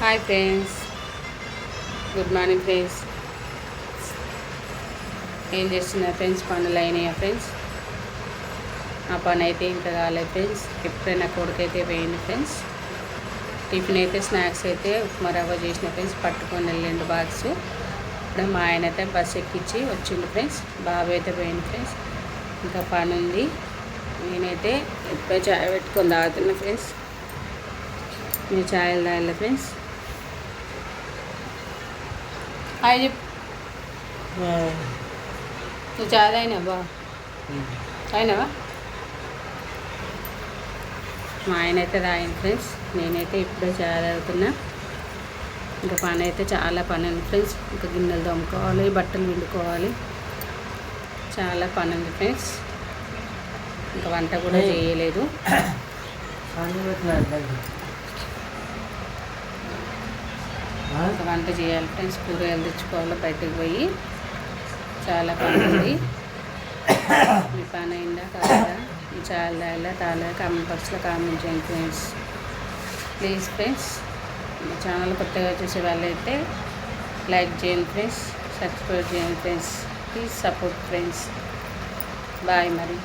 Hi friends, good morning friends. ఏం చేస్తున్నారు friends? పనులు అయినాయా ఫ్రెండ్స్? ఆ పని అయితే ఇంకా కాలేదు ఫ్రెండ్స్. ఎప్పుడైనా కొడుకైతే పోయింది ఫ్రెండ్స్. టిఫిన్ అయితే స్నాక్స్ అయితే ఉప్మా రవ్వ చేసిన ఫ్రెండ్స్, పట్టుకొని వెళ్ళండి బాక్స్. ఇప్పుడు మా ఆయన అయితే బస్ ఎక్కించి వచ్చిండు ఫ్రెండ్స్. బాబు అయితే పోయింది ఫ్రెండ్స్. ఇంకా పని ఉంది. నేనైతే ఇప్పుడే చాయ్ పెట్టుకొని తాగుతున్నా ఫ్రెండ్స్. మీరు చాయలు తాగలే ఫ్రెండ్స్? హాయ్ చెప్పు. నువ్వు చాయ్ తాగినావా? తాగినావా? మా ఆయన అయితే తాగింది ఫ్రెండ్స్. నేనైతే ఇప్పుడే చాయ్ తాగుతున్నా. ఇంకా పని అయితే చాలా పని ఉంది ఫ్రెండ్స్. ఇంకా గిన్నెలు తోముకోవాలి, బట్టలు పిండుకోవాలి, చాలా పని ఉంది ఫ్రెండ్స్. ఇంకా వంట కూడా చేయలేదు. ఇంకా వంట చేయాలి ఫ్రెండ్స్. కూరగాయలు తెచ్చుకోవాలి, బయటకు పోయి చాలా పని ఉంది. మీ పని అయిందా కాదా? మీ చాలా తాగలా తాగలే కామెంట్ బాక్స్లో కామెంట్ చేయండి ఫ్రెండ్స్. ప్లీజ్ ఫ్రెండ్స్, మా ఛానల్ కొత్తగా చూసే వాళ్ళైతే లైక్ చేయండి ఫ్రెండ్స్, సబ్స్క్రైబ్ చేయండి friends. Please support friends. Bye మరి.